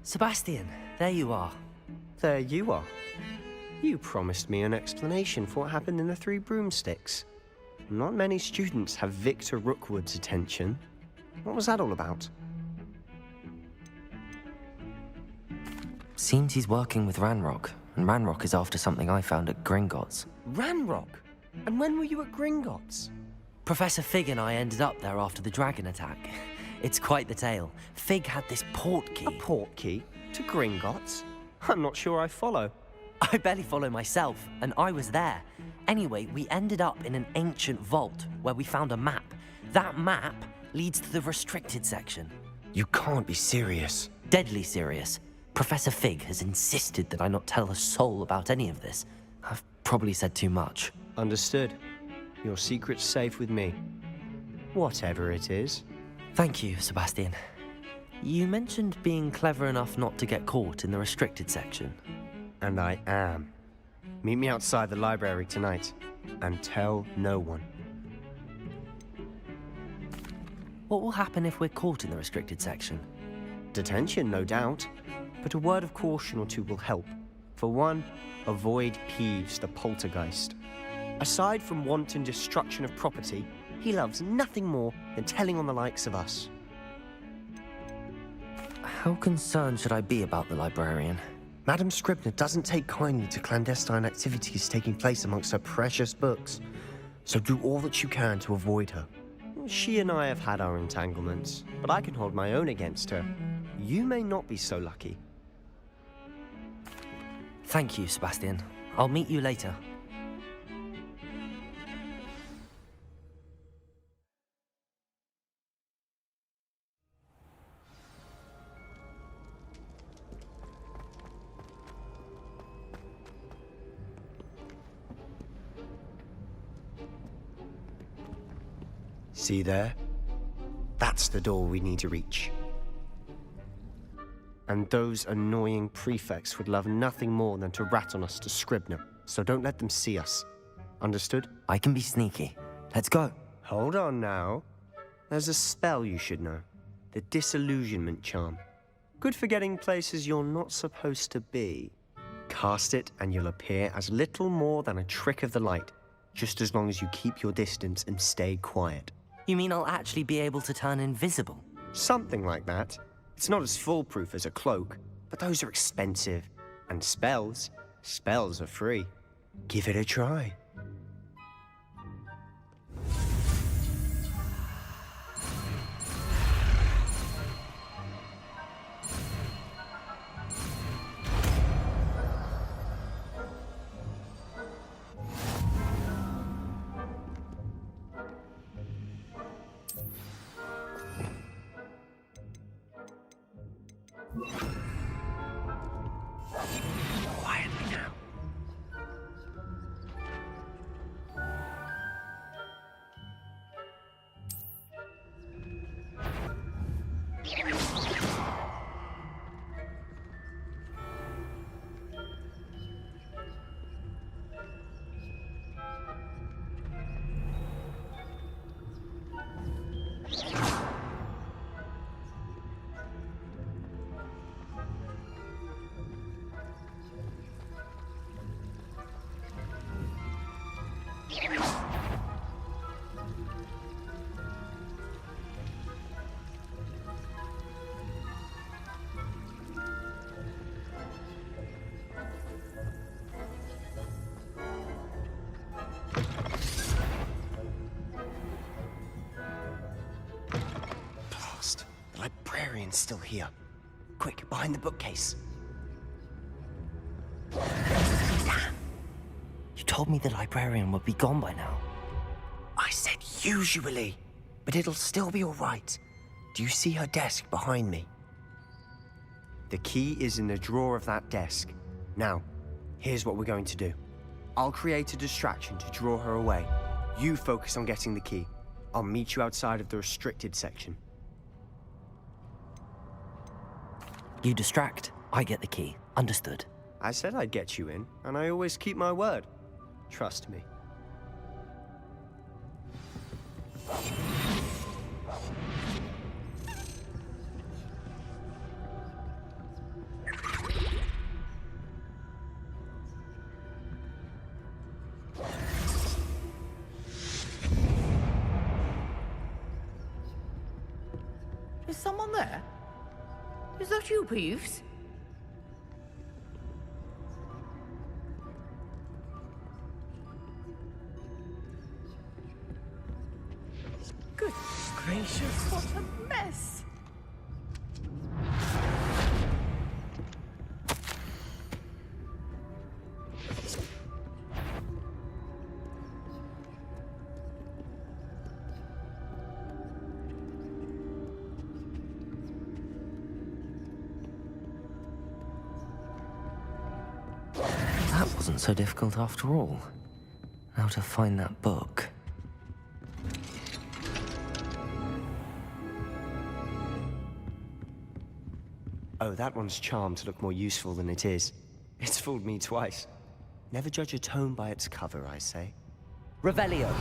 Sebastian, there you are. There you are. You promised me an explanation for what happened in the Three Broomsticks. Not many students have Victor Rookwood's attention. What was that all about? Seems he's working with Ranrock, and Ranrock is after something I found at Gringotts. Ranrock? And when were you at Gringotts? Professor Fig and I ended up there after the dragon attack. It's quite the tale. Fig had this port key. A port key? To Gringotts? I'm not sure I follow. I barely follow myself, and I was there. Anyway, we ended up in an ancient vault where we found a map. That map leads to the restricted section. You can't be serious. Deadly serious. Professor Fig has insisted that I not tell a soul about any of this. I've probably said too much. Understood. Your secret's safe with me. Whatever it is. Thank you, Sebastian. You mentioned being clever enough not to get caught in the restricted section. And I am. Meet me outside the library tonight, and tell no one. What will happen if we're caught in the restricted section? Detention, no doubt. But a word of caution or two will help. For one, avoid Peeves the poltergeist. Aside from wanton destruction of property, he loves nothing more than telling on the likes of us. How concerned should I be about the librarian? Madam Scribner doesn't take kindly to clandestine activities taking place amongst her precious books, so do all that you can to avoid her. She and I have had our entanglements, but I can hold my own against her. You may not be so lucky. Thank you, Sebastian. I'll meet you later. See there? That's the door we need to reach. And those annoying prefects would love nothing more than to rat on us to Scribner, so don't let them see us. Understood? I can be sneaky. Let's go. Hold on now. There's a spell you should know. The Disillusionment Charm. Good for getting places you're not supposed to be. Cast it and you'll appear as little more than a trick of the light, just as long as you keep your distance and stay quiet. You mean I'll actually be able to turn invisible? Something like that. It's not as foolproof as a cloak, but those are expensive. And spells are free. Give it a try. Quietly now. Blast. The librarian's still here. Quick, behind the bookcase. You told me the librarian would be gone by now. I said usually, but it'll still be all right. Do you see her desk behind me? The key is in the drawer of that desk. Now, here's what we're going to do. I'll create a distraction to draw her away. You focus on getting the key. I'll meet you outside of the restricted section. You distract, I get the key. Understood. I said I'd get you in, and I always keep my word. Trust me. someone there? Is that you, Peeves? Good gracious, what a mess! That wasn't so difficult after all. How to find that book. Oh, that one's charmed to look more useful than it is. It's fooled me twice. Never judge a tome by its cover, I say. Revelio.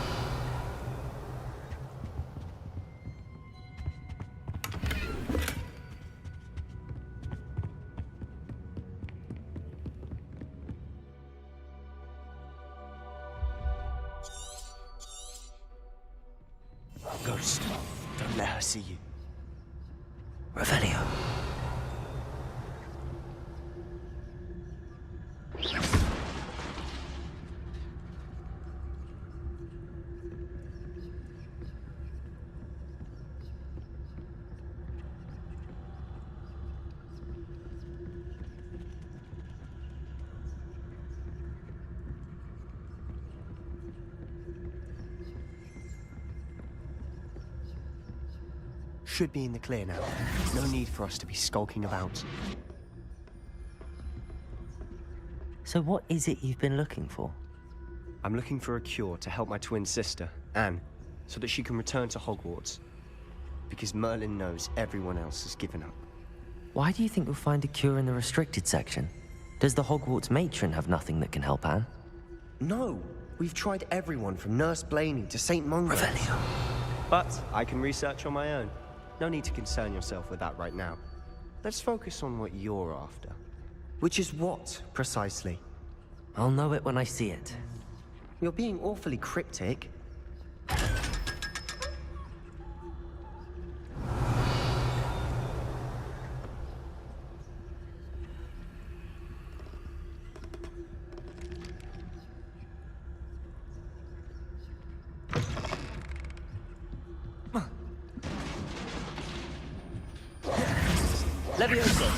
Ghost, don't let her see you. Revelio. Should be in the clear now. No need for us to be skulking about. So what is it you've been looking for? I'm looking for a cure to help my twin sister, Anne, so that she can return to Hogwarts. Because Merlin knows everyone else has given up. Why do you think you'll find a cure in the restricted section? Does the Hogwarts matron have nothing that can help Anne? No! We've tried everyone from Nurse Blaney to St. Mungo. Revelio. But I can research on my own. No need to concern yourself with that right now. Let's focus on what you're after. Which is what, precisely? I'll know it when I see it. You're being awfully cryptic. Leviosa.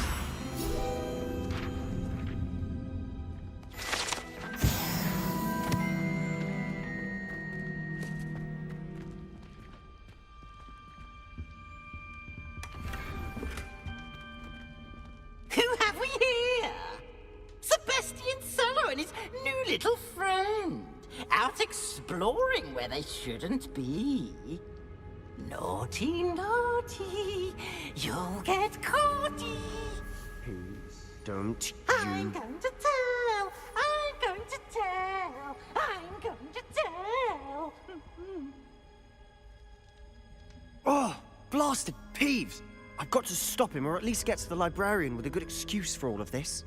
Who have we here? Sebastian Cello and his new little friend. Out exploring where they shouldn't be. Naughty, naughty. You'll get caughty. Please don't I'm you... going to tell. I'm going to tell. I'm going to tell. Oh, blasted Peeves! I've got to stop him, or at least get to the librarian with a good excuse for all of this.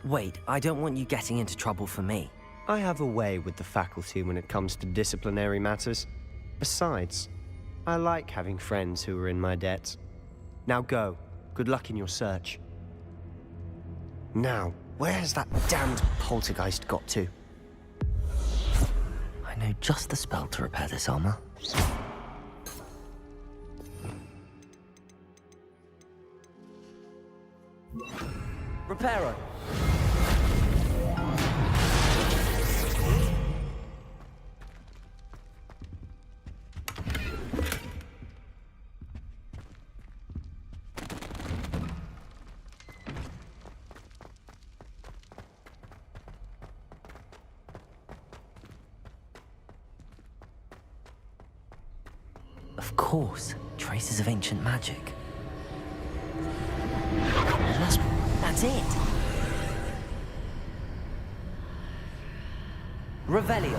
Wait, I don't want you getting into trouble for me. I have a way with the faculty when it comes to disciplinary matters. Besides, I like having friends who are in my debt. Now go. Good luck in your search. Now, where's that damned poltergeist got to? I know just the spell to repair this armor. Reparo. Of course, traces of ancient magic. That's it. Revelio.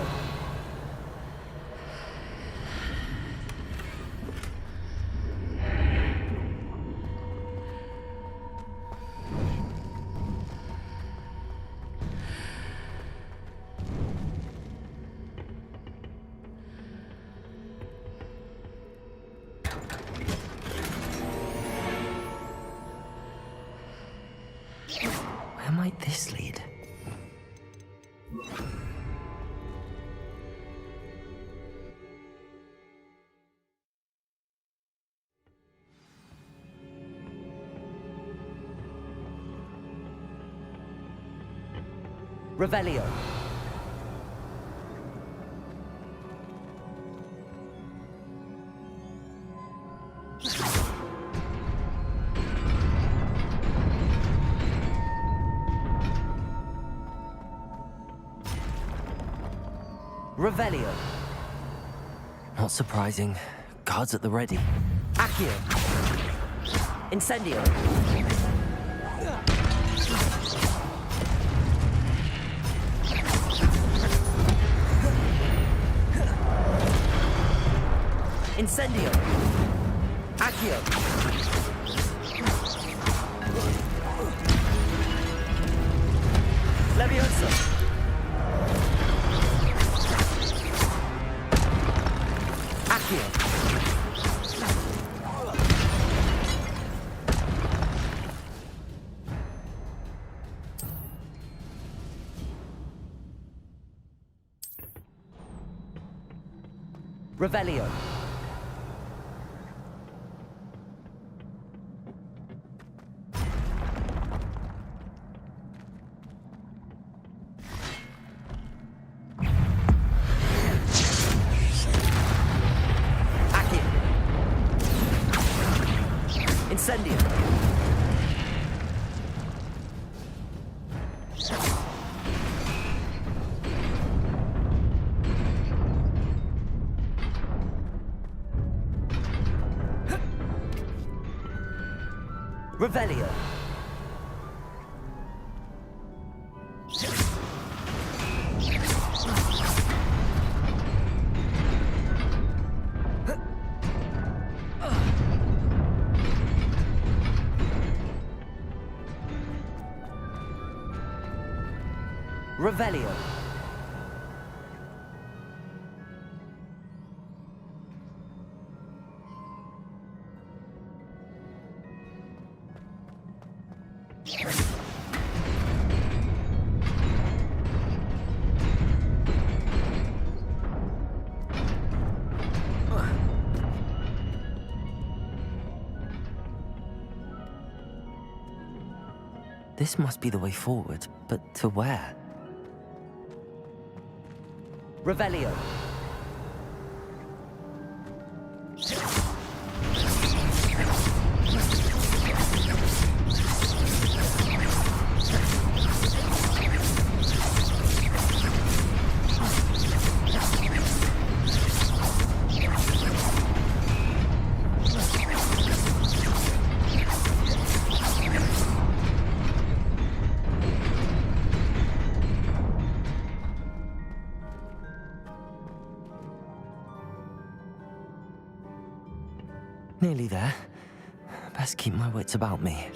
Revelio. Revelio. Not surprising. Guards at the ready. Accio. Incendio. Incendio. Accio. Leviosa. Accio. Revelio. Accio. Incendio. Revelio. Revelio. This must be the way forward, but to where? Revelio. Nearly there. Best keep my wits about me.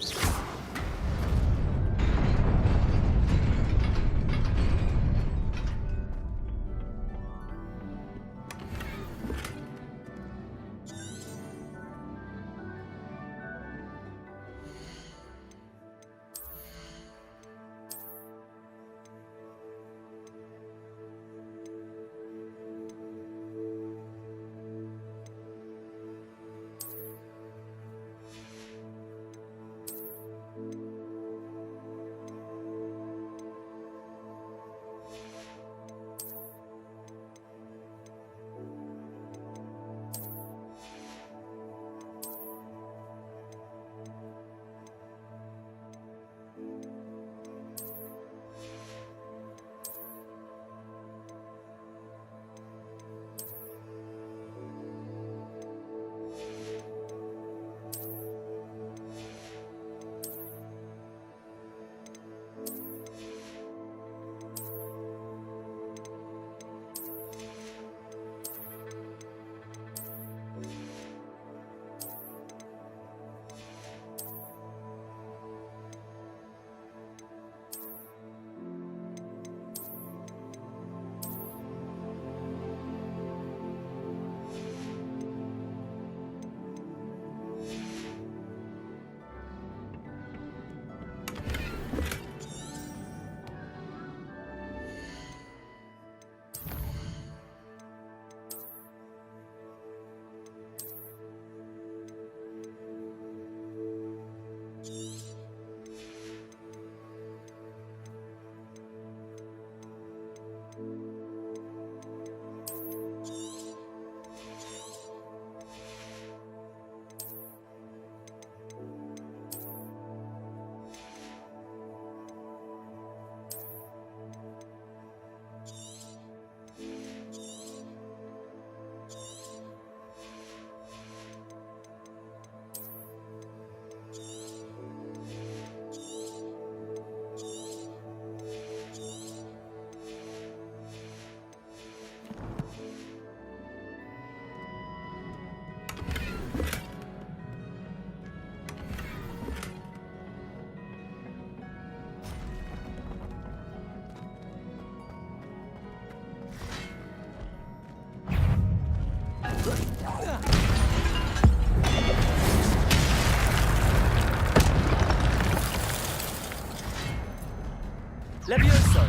Levioso!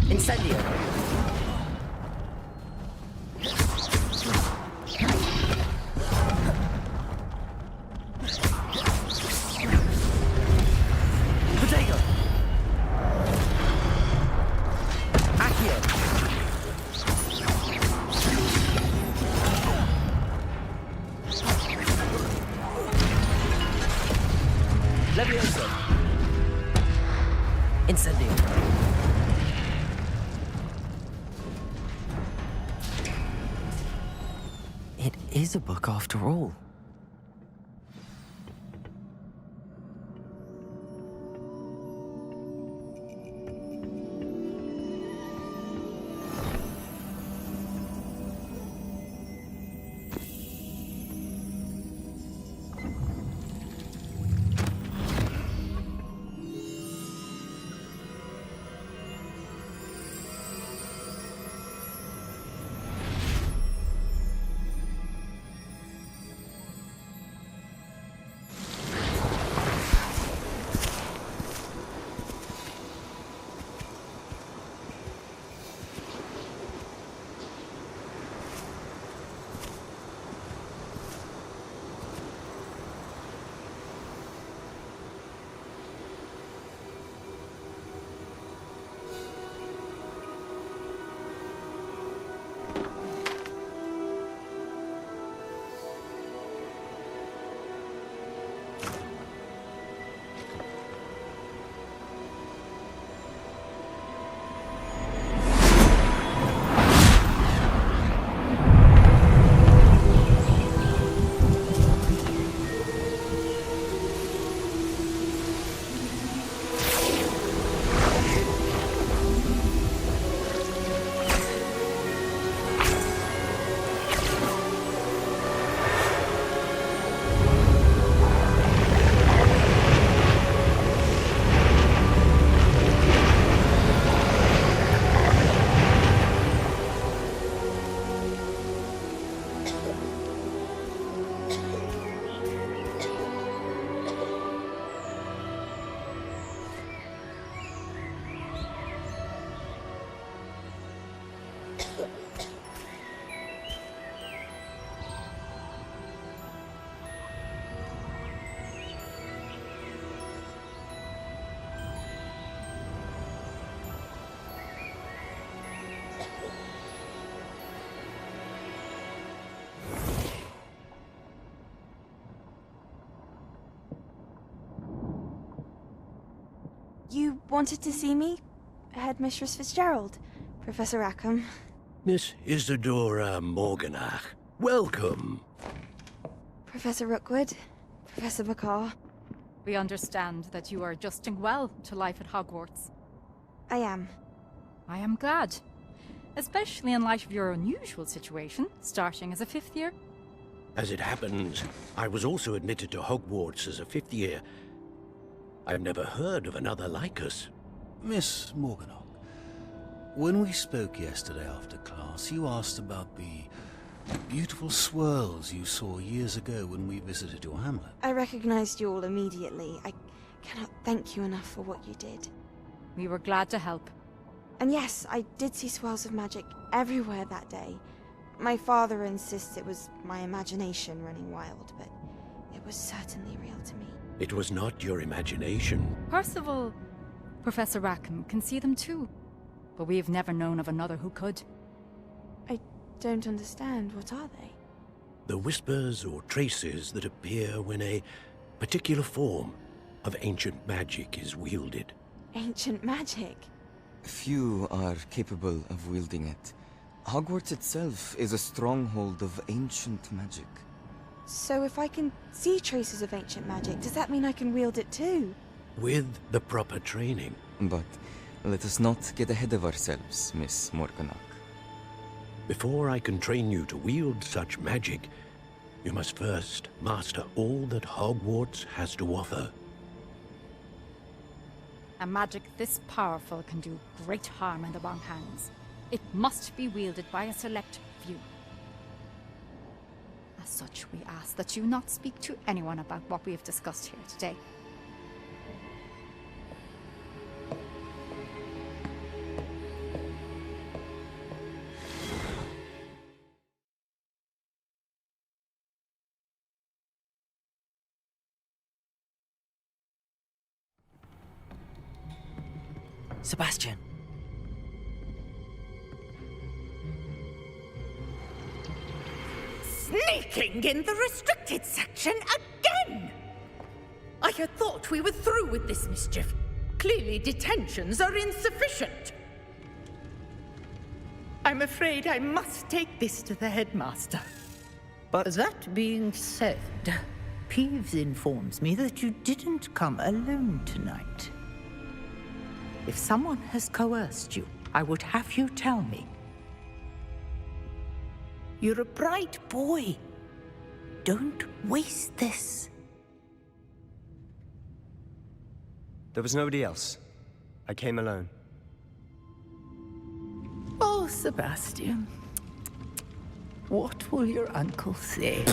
Incendio! Potato! Accio! Levioso! Incendio! It is a book after all. You wanted to see me? Headmistress Fitzgerald? Professor Rackham? Miss Isadora Morganach, welcome. Professor Rookwood? Professor Bakar? We understand that you are adjusting well to life at Hogwarts. I am. I am glad. Especially in light of your unusual situation, starting as a fifth year. As it happens, I was also admitted to Hogwarts as a fifth year. I've never heard of another like us. Miss Morganach, when we spoke yesterday after class, you asked about the beautiful swirls you saw years ago when we visited your hamlet. I recognized you all immediately. I cannot thank you enough for what you did. We were glad to help. And yes, I did see swirls of magic everywhere that day. My father insists it was my imagination running wild, but it was certainly real to me. It was not your imagination. Percival, Professor Rackham can see them too. But we have never known of another who could. I don't understand. What are they? The whispers or traces that appear when a particular form of ancient magic is wielded. Ancient magic? Few are capable of wielding it. Hogwarts itself is a stronghold of ancient magic. So if I can see traces of ancient magic, does that mean I can wield it too? With the proper training. But let us not get ahead of ourselves, Miss Morganach. Before I can train you to wield such magic, you must first master all that Hogwarts has to offer. A magic this powerful can do great harm in the wrong hands. It must be wielded by a select you. As such, we ask that you not speak to anyone about what we have discussed here today. Sebastian. Sneaking in the restricted section again! I had thought we were through with this mischief. Clearly detentions are insufficient. I'm afraid I must take this to the headmaster. But That being said, Peeves informs me that you didn't come alone tonight. If someone has coerced you, I would have you tell me. You're a bright boy. Don't waste this. there was nobody else. I came alone. Oh, Sebastian. What will your uncle say?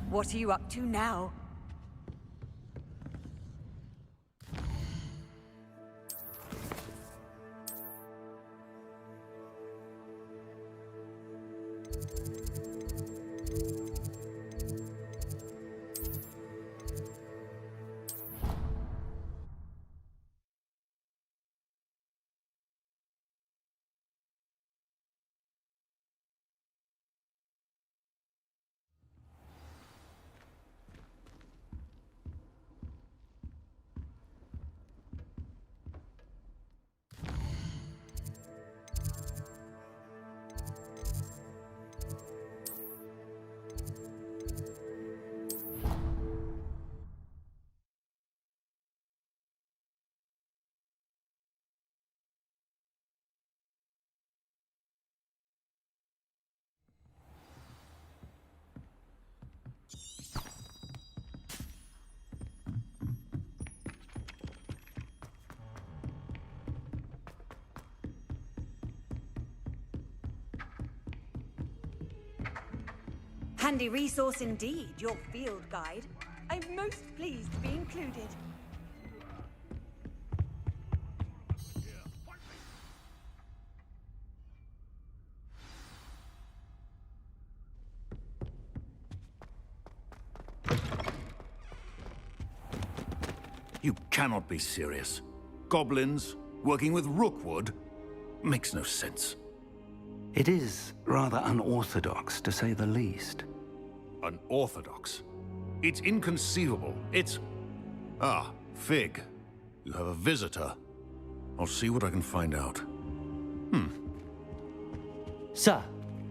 What are you up to now? Handy resource indeed, your field guide. I'm most pleased to be included. You cannot be serious. Goblins working with Rookwood makes no sense. It is rather unorthodox, to say the least. Unorthodox? It's inconceivable. It's... Ah, Fig. You have a visitor. I'll see what I can find out. Sir,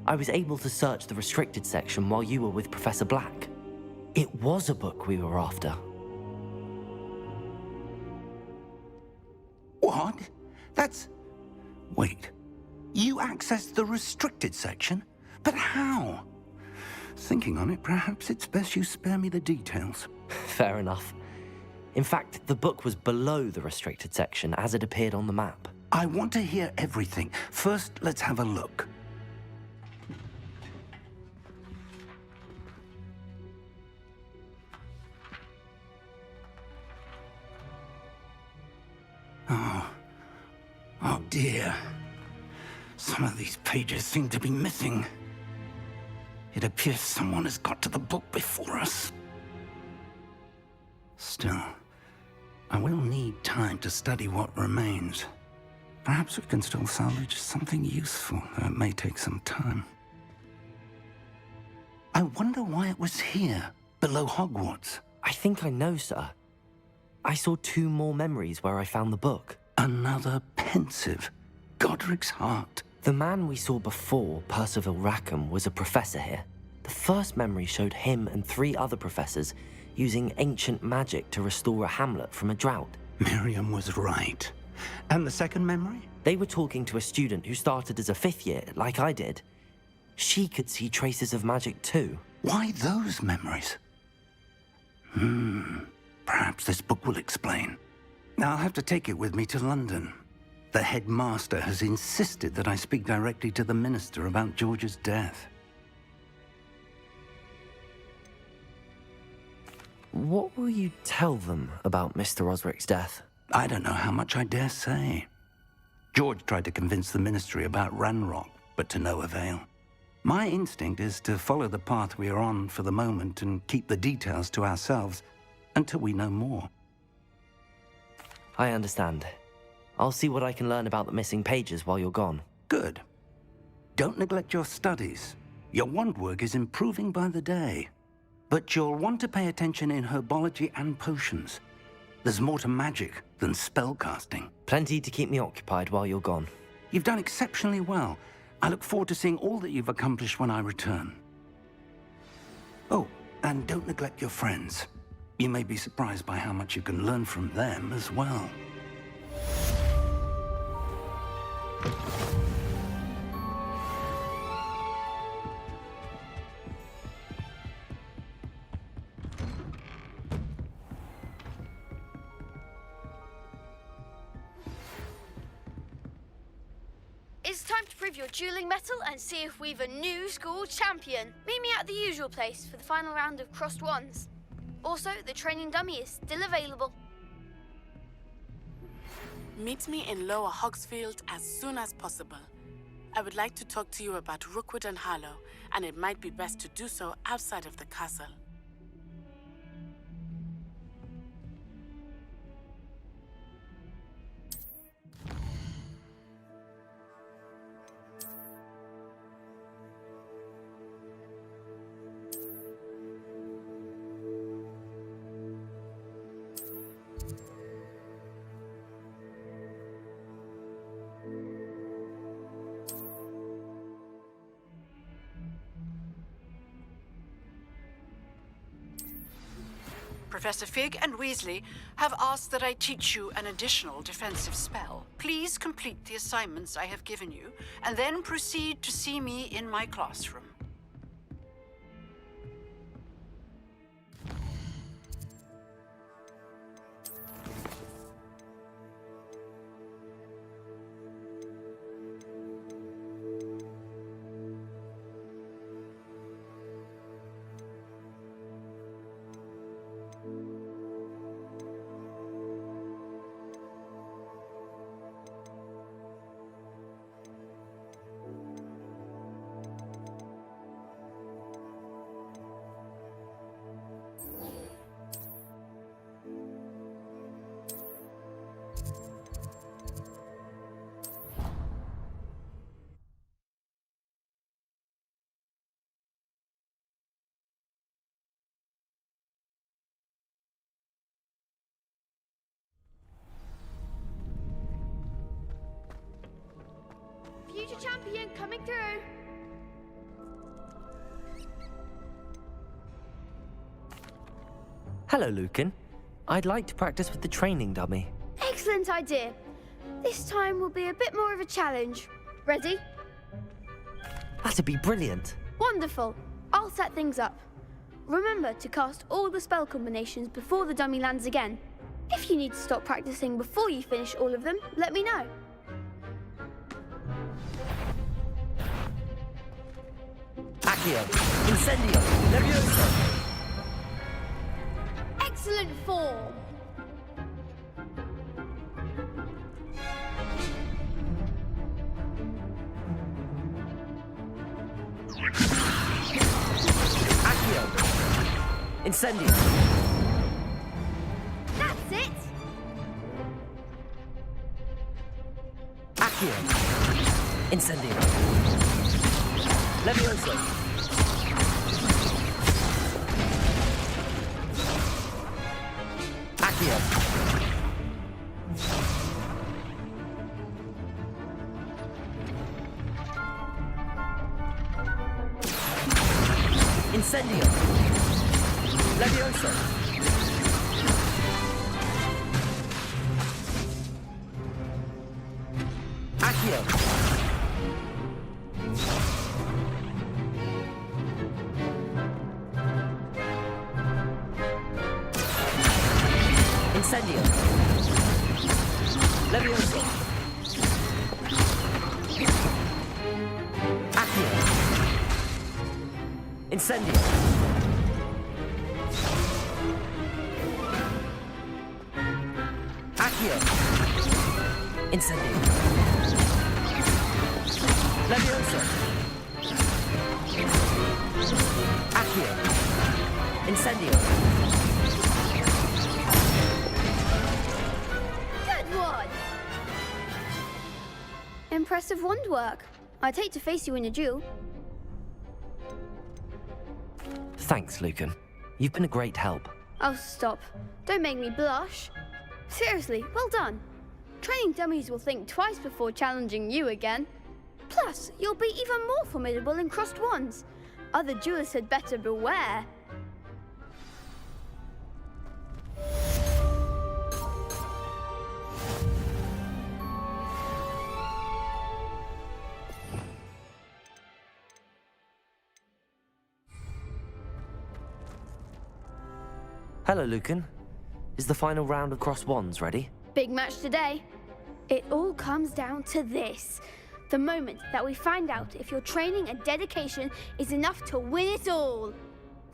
I was able to search the restricted section while you were with Professor Black. It was a book we were after. What? That's... Wait. You accessed the restricted section? But how? Thinking on it, perhaps it's best you spare me the details. Fair enough. In fact, the book was below the restricted section as it appeared on the map. I want to hear everything. First, let's have a look. Oh dear. Some of these pages seem to be missing. It appears someone has got to the book before us. Still, I will need time to study what remains. Perhaps we can still salvage something useful, though it may take some time. I wonder why it was here, below Hogwarts. I think I know, sir. I saw 2 more memories where I found the book. Another pensive. Godric's heart. The man we saw before, Percival Rackham, was a professor here. The first memory showed him and 3 other professors using ancient magic to restore a hamlet from a drought. Miriam was right. And the second memory? They were talking to a student who started as a 5th year, like I did. She could see traces of magic too. Why those memories? Perhaps this book will explain. Now I'll have to take it with me to London. The headmaster has insisted that I speak directly to the minister about George's death. What will you tell them about Mr. Osric's death? I don't know how much I dare say. George tried to convince the ministry about Ranrock, but to no avail. My instinct is to follow the path we are on for the moment and keep the details to ourselves until we know more. I understand. I'll see what I can learn about the missing pages while you're gone. Good. Don't neglect your studies. Your wand work is improving by the day. But you'll want to pay attention in herbology and potions. There's more to magic than spellcasting. Plenty to keep me occupied while you're gone. You've done exceptionally well. I look forward to seeing all that you've accomplished when I return. Oh, and don't neglect your friends. You may be surprised by how much you can learn from them as well. It's time to prove your dueling mettle and see if we've a new school champion. Meet me at the usual place for the final round of crossed wands. Also, the training dummy is still available. Meet me in Lower Hogsfield as soon as possible. I would like to talk to you about Rookwood and Harlow, and it might be best to do so outside of the castle. Professor Fig and Weasley have asked that I teach you an additional defensive spell. Please complete the assignments I have given you, and then proceed to see me in my classroom. Future champion coming through. Hello, Lucan. I'd like to practice with the training dummy. Excellent idea. This time will be a bit more of a challenge. Ready? That'd be brilliant. Wonderful. I'll set things up. Remember to cast all the spell combinations before the dummy lands again. If you need to stop practicing before you finish all of them, let me know. Accio, Incendio, Levioso. Excellent form. Accio, Incendio. That's it. Accio, Incendio. Levioso. Accio. Incendio. Levioso. Accio. Incendio. Levioso. Accio. Incendio. Accio. Incendio. Levioso. Accio. Incendio. Good one! Impressive wand work. I'd hate to face you in a duel. Thanks, Lucan. You've been a great help. Oh, stop. Don't make me blush. Seriously, well done. Training dummies will think twice before challenging you again. Plus, you'll be even more formidable in crossed wands. Other duelists had better beware. Hello, Lucan. Is the final round of crossed wands ready? Big match today. It all comes down to this. The moment that we find out if your training and dedication is enough to win it all.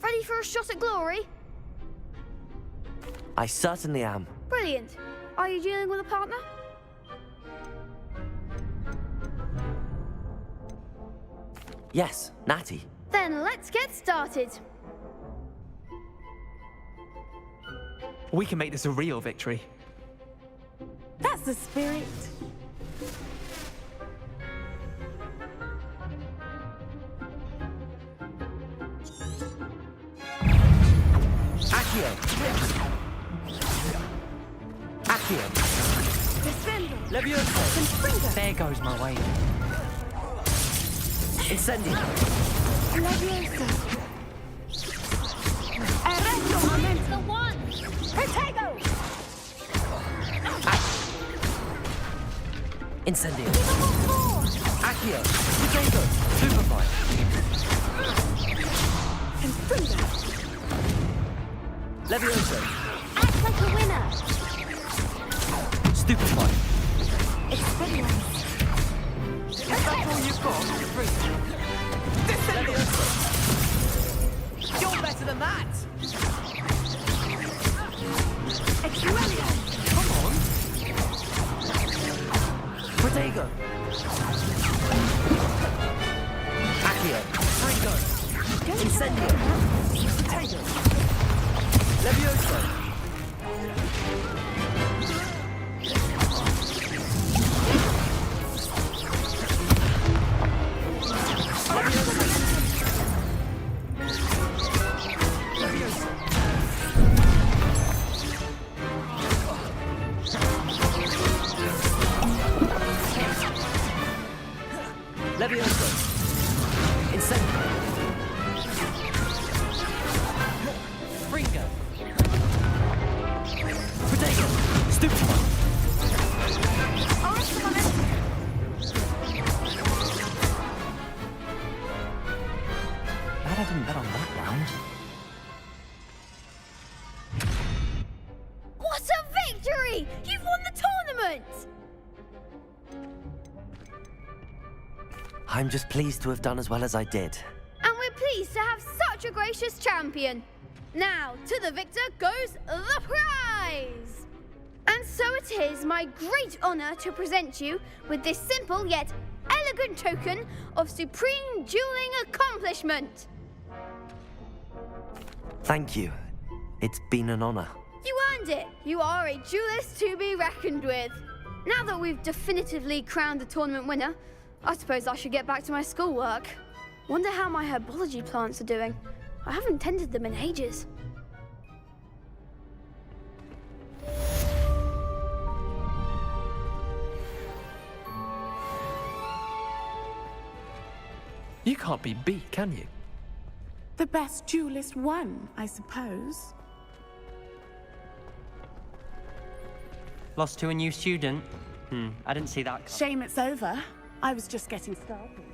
Ready for a shot at glory? I certainly am. Brilliant. Are you dealing with a partner? Yes, Natty. Then let's get started. We can make this a real victory. That's the spirit. Accio. Accio. Defender. Levioso. There goes my way. Incendio. Levioso. Arresto momento. The one. Protego. Incendio. Accio. Potato. Superfly. Levioso. Act like a winner. Stupefy. Experience. Is that all you've got? Levioso. You're better than that. Experience. Come on. Protego. Accio. Ringo. Incendio. Potato. Levioso. Levioso. Incendio. Ringo. Potato. Stupefy. Glad I didn't bet on that round. What a victory! You've won the tournament! I'm just pleased to have done as well as I did. And we're pleased to have such a gracious champion. Now, to the victor goes the prize! And so it is my great honor to present you with this simple yet elegant token of supreme dueling accomplishment. Thank you. It's been an honor. You earned it. You are a duelist to be reckoned with. Now that we've definitively crowned the tournament winner, I suppose I should get back to my schoolwork. Wonder how my herbology plants are doing. I haven't tended them in ages. You can't be beat, can you? The best duelist won, I suppose. Lost to a new student? I didn't see that. Shame it's over. I was just getting started.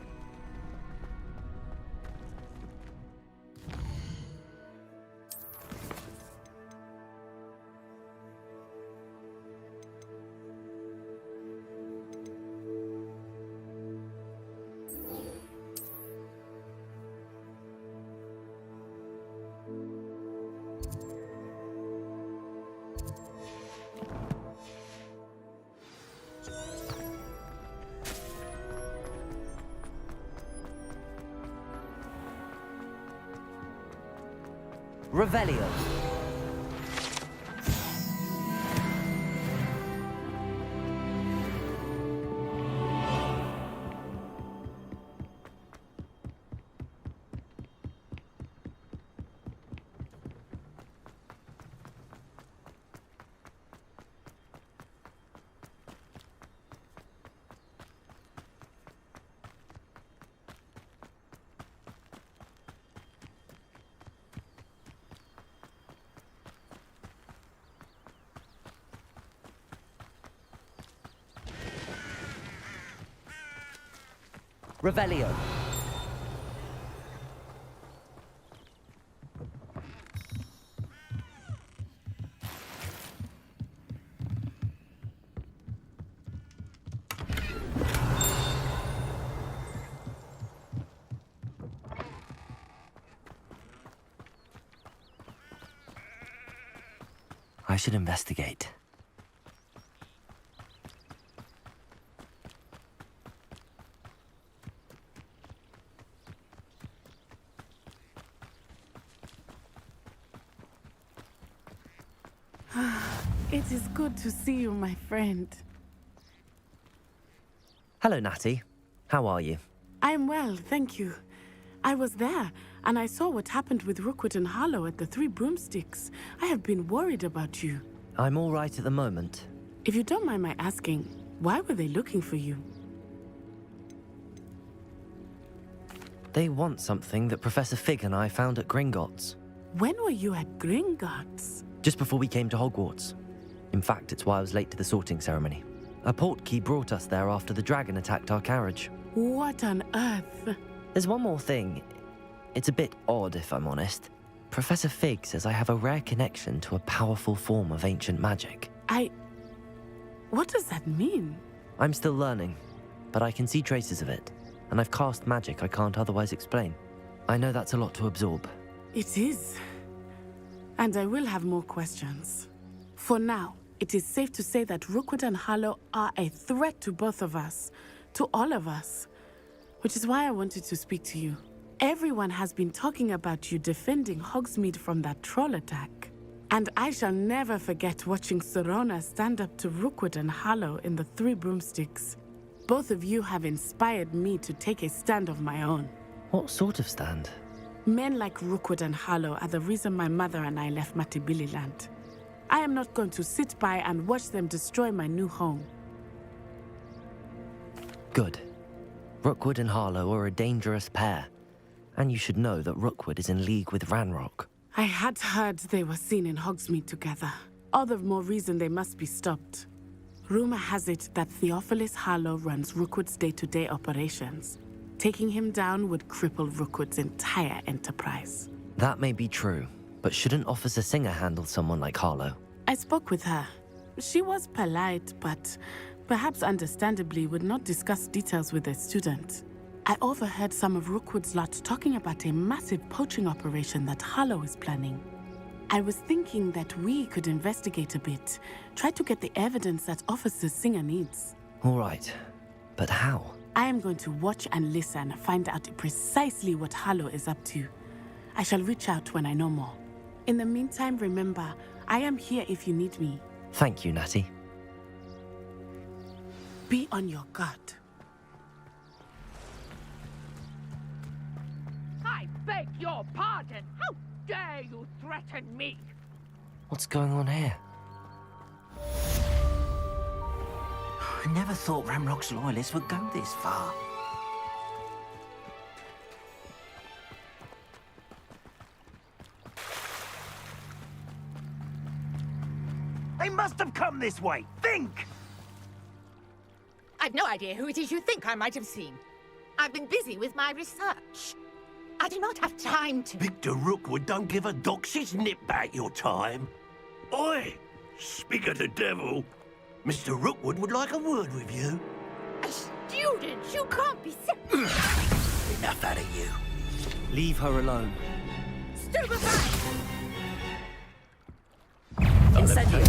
Revelio. Revelio. I should investigate. It is good to see you, my friend. Hello, Natty. How are you? I am well, thank you. I was there, and I saw what happened with Rookwood and Harlow at the Three Broomsticks. I have been worried about you. I'm all right at the moment. If you don't mind my asking, why were they looking for you? They want something that Professor Fig and I found at Gringotts. When were you at Gringotts? Just before we came to Hogwarts. In fact, it's why I was late to the sorting ceremony. A portkey brought us there after the dragon attacked our carriage. What on earth? There's one more thing. It's a bit odd, if I'm honest. Professor Fig says I have a rare connection to a powerful form of ancient magic. What does that mean? I'm still learning, but I can see traces of it, and I've cast magic I can't otherwise explain. I know that's a lot to absorb. It is. And I will have more questions. For now, it is safe to say that Rookwood and Harlow are a threat to both of us, to all of us, which is why I wanted to speak to you. Everyone has been talking about you defending Hogsmeade from that troll attack. And I shall never forget watching Serona stand up to Rookwood and Harlow in the Three Broomsticks. Both of you have inspired me to take a stand of my own. What sort of stand? Men like Rookwood and Harlow are the reason my mother and I left Matabeleland. I am not going to sit by and watch them destroy my new home. Good. Rookwood and Harlow are a dangerous pair. And you should know that Rookwood is in league with Ranrock. I had heard they were seen in Hogsmeade together. All the more reason they must be stopped. Rumor has it that Theophilus Harlow runs Rookwood's day-to-day operations. Taking him down would cripple Rookwood's entire enterprise. That may be true, but shouldn't Officer Singer handle someone like Harlow? I spoke with her. She was polite, but perhaps understandably would not discuss details with a student. I overheard some of Rookwood's lot talking about a massive poaching operation that Harlow is planning. I was thinking that we could investigate a bit, try to get the evidence that Officer Singer needs. All right, but how? I am going to watch and listen, find out precisely what Harlow is up to. I shall reach out when I know more. In the meantime, remember, I am here if you need me. Thank you, Natty. Be on your guard. I beg your pardon. How dare you threaten me? What's going on here? I never thought Ranrock's loyalists would go this far. They must have come this way. Think! I've no idea who it is you think I might have seen. I've been busy with my research. I do not have time to... Victor Rookwood don't give a doxy's nip back your time. Oi! Speak of the devil. Mr. Rookwood would like a word with you. A student? You can't be Enough out of you. Leave her alone. Stupefy! Incendio!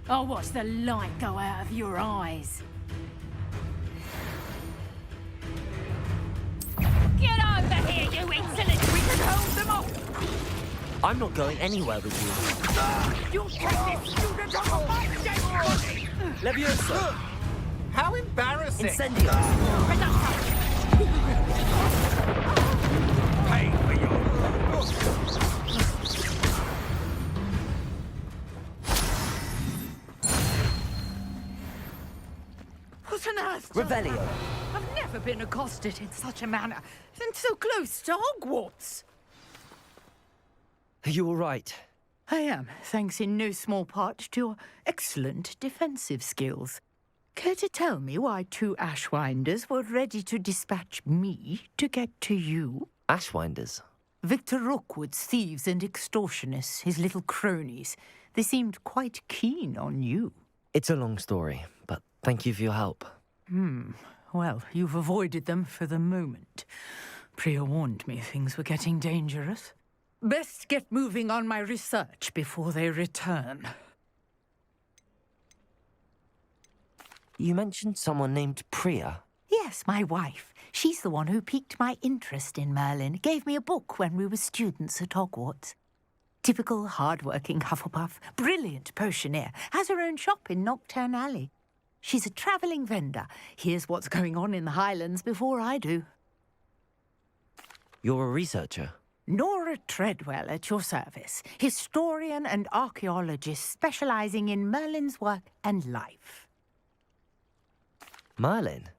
I'll watch the light go out of your eyes. Get over here, you insolent! We can hold them off! I'm not going anywhere with you. You take this student off my dead body! Leviosa! How embarrassing! Incendio! Pay for your... What on earth? Revelio. I've never been accosted in such a manner, and so close to Hogwarts. Are you all right? I am, thanks in no small part to your excellent defensive skills. Care to tell me why 2 Ashwinders were ready to dispatch me to get to you? Ashwinders? Victor Rookwood's thieves and extortionists, his little cronies. They seemed quite keen on you. It's a long story, but thank you for your help. Well, you've avoided them for the moment. Priya warned me things were getting dangerous. Best get moving on my research before they return. You mentioned someone named Priya. Yes, my wife. She's the one who piqued my interest in Merlin. Gave me a book when we were students at Hogwarts. Typical hard-working Hufflepuff, brilliant potioneer, has her own shop in Knockturn Alley. She's a travelling vendor. Hears what's going on in the Highlands before I do. You're a researcher? Nora Treadwell at your service, historian and archaeologist specialising in Merlin's work and life. Merlin?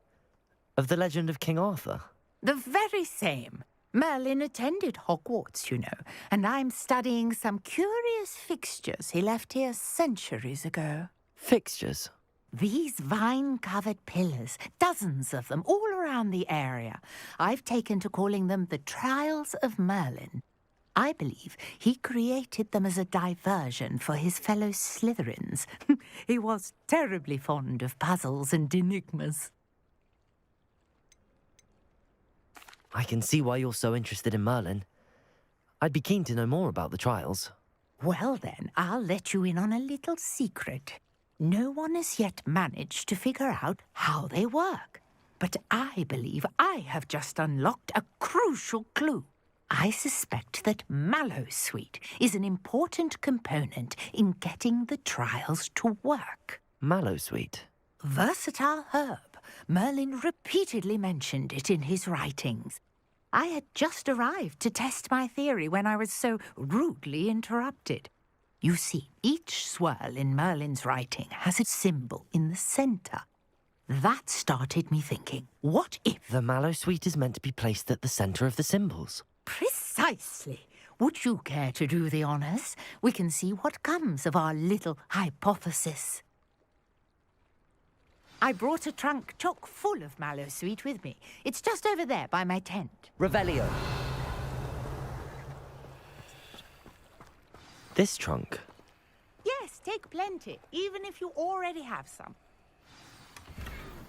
Of the legend of King Arthur? The very same. Merlin attended Hogwarts, you know, and I'm studying some curious fixtures he left here centuries ago. Fixtures? These vine-covered pillars, dozens of them, all around the area. I've taken to calling them the Trials of Merlin. I believe he created them as a diversion for his fellow Slytherins. He was terribly fond of puzzles and enigmas. I can see why you're so interested in Merlin. I'd be keen to know more about the trials. Well then, I'll let you in on a little secret. No one has yet managed to figure out how they work. But I believe I have just unlocked a crucial clue. I suspect that Mallowsweet is an important component in getting the trials to work. Mallowsweet? Versatile herb. Merlin repeatedly mentioned it in his writings. I had just arrived to test my theory when I was so rudely interrupted. You see, each swirl in Merlin's writing has a symbol in the centre. That started me thinking, what if... The Mallowsweet is meant to be placed at the centre of the symbols. Precisely. Would you care to do the honours? We can see what comes of our little hypothesis. I brought a trunk chock full of Mallowsweet with me. It's just over there by my tent. Revelio. This trunk? Yes, take plenty, even if you already have some.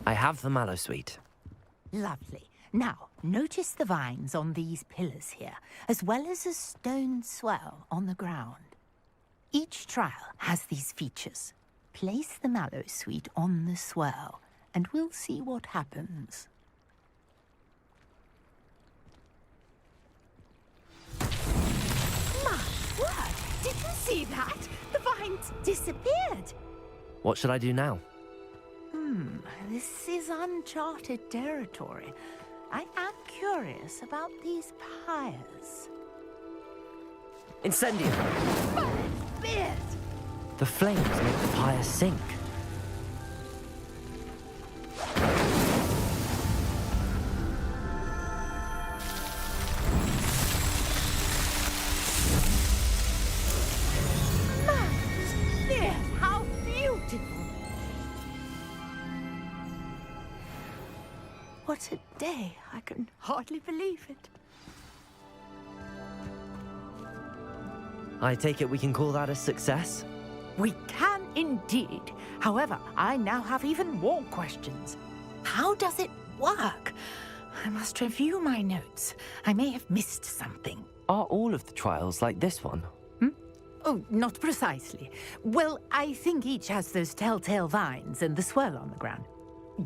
I have the Mallowsweet. Lovely. Now, notice the vines on these pillars here, as well as a stone swell on the ground. Each trial has these features. Place the Mallowsweet on the swirl, and we'll see what happens. My word! Did you see that? The vines disappeared. What should I do now? This is uncharted territory. I am curious about these pyres. Incendio! Beard! The flames make the pyre sink. what a day. I can hardly believe it. I take it we can call that a success? We can indeed. However, I now have even more questions. How does it work? I must review my notes. I may have missed something. Are all of the trials like this one? Oh, not precisely. Well, I think each has those telltale vines and the swirl on the ground.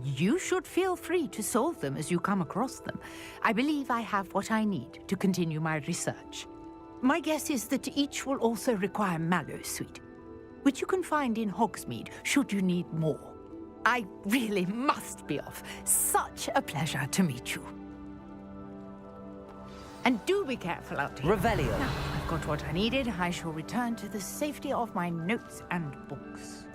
You should feel free to solve them as you come across them. I believe I have what I need to continue my research. My guess is that each will also require mallow sweet, which you can find in Hogsmeade should you need more. I really must be off. Such a pleasure to meet you. And do be careful out here. Revelio. Now, I've got what I needed. I shall return to the safety of my notes and books.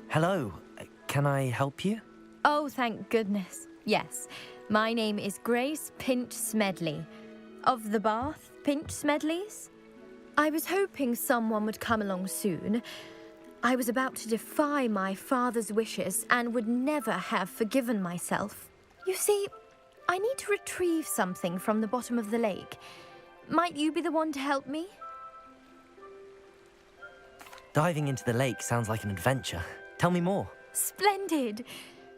Hello, can I help you? Oh, thank goodness. Yes, my name is Grace Pinch Smedley, of the Bath Pinch Smedleys. I was hoping someone would come along soon. I was about to defy my father's wishes and would never have forgiven myself. You see, I need to retrieve something from the bottom of the lake. Might you be the one to help me? Diving into the lake sounds like an adventure. Tell me more. Splendid!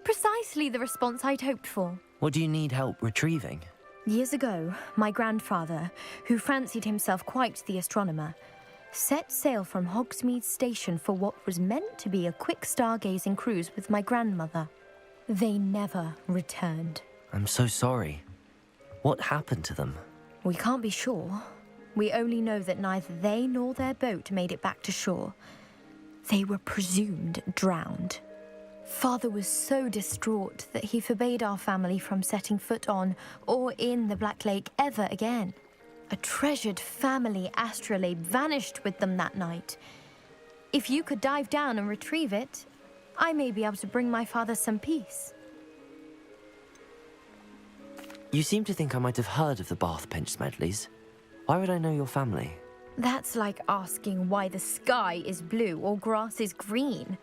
Precisely the response I'd hoped for. What do you need help retrieving? Years ago, my grandfather, who fancied himself quite the astronomer, set sail from Hogsmeade Station for what was meant to be a quick stargazing cruise with my grandmother. They never returned. I'm so sorry. What happened to them? We can't be sure. We only know that neither they nor their boat made it back to shore. They were presumed drowned. Father was so distraught that he forbade our family from setting foot on or in the Black Lake ever again. A treasured family astrolabe vanished with them that night. If you could dive down and retrieve it, I may be able to bring my father some peace. You seem to think I might have heard of the Bath Pinch Smedleys. Why would I know your family? That's like asking why the sky is blue or grass is green.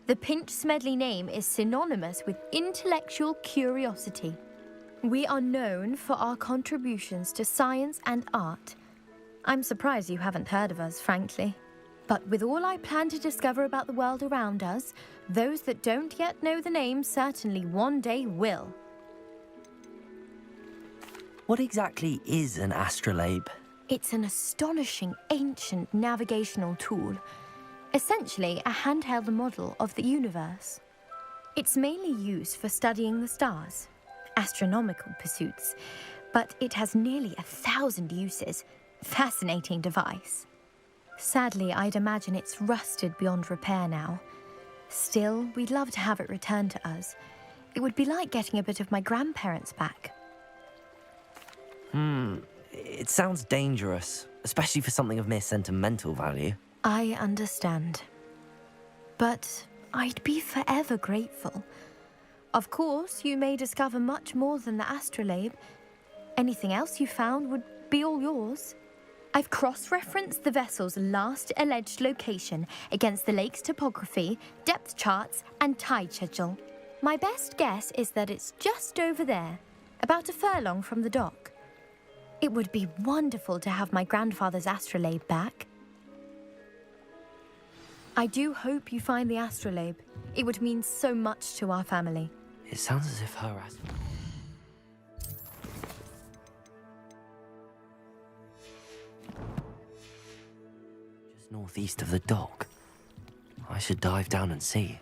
The Pinch Smedley name is synonymous with intellectual curiosity. We are known for our contributions to science and art. I'm surprised you haven't heard of us, frankly. But with all I plan to discover about the world around us, those that don't yet know the name certainly one day will. What exactly is an astrolabe? It's an astonishing ancient navigational tool, essentially a handheld model of the universe. It's mainly used for studying the stars, astronomical pursuits, but it has nearly 1,000 uses. Fascinating device. Sadly, I'd imagine it's rusted beyond repair now. Still, we'd love to have it returned to us. It would be like getting a bit of my grandparents back. It sounds dangerous, especially for something of mere sentimental value. I understand. But I'd be forever grateful. Of course, you may discover much more than the astrolabe. Anything else you found would be all yours. I've cross-referenced the vessel's last alleged location against the lake's topography, depth charts, and tide schedule. My best guess is that it's just over there, about a furlong from the dock. It would be wonderful to have my grandfather's astrolabe back. I do hope you find the astrolabe. It would mean so much to our family. It sounds as if her just northeast of the dock. I should dive down and see.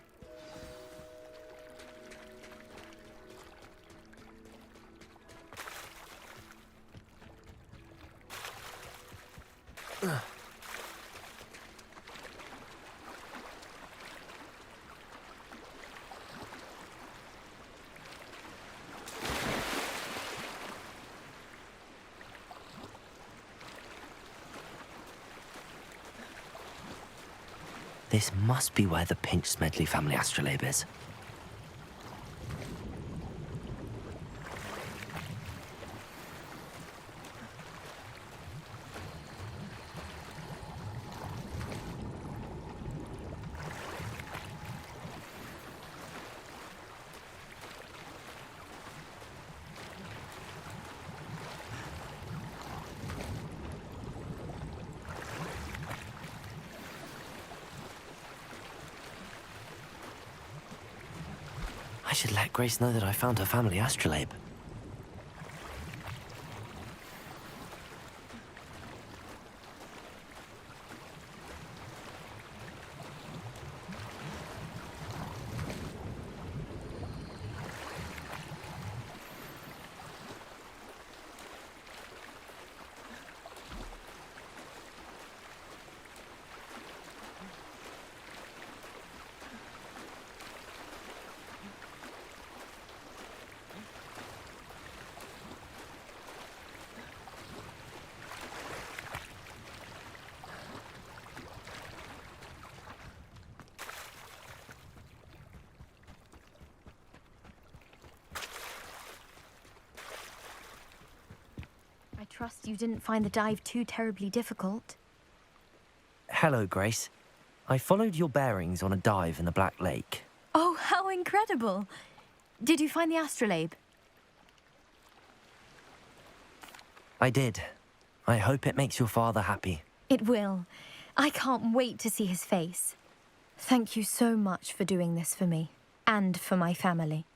This must be where the Pinch Smedley family astrolabe is. I should let Grace know that I found her family astrolabe. I trust you didn't find the dive too terribly difficult. Hello, Grace. I followed your bearings on a dive in the Black Lake. Oh, how incredible! Did you find the astrolabe? I did. I hope it makes your father happy. It will. I can't wait to see his face. Thank you so much for doing this for me, and for my family.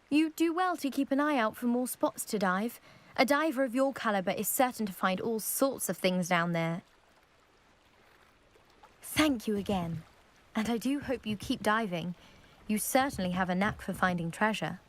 You do well to keep an eye out for more spots to dive. A diver of your caliber is certain to find all sorts of things down there. Thank you again. And I do hope you keep diving. You certainly have a knack for finding treasure.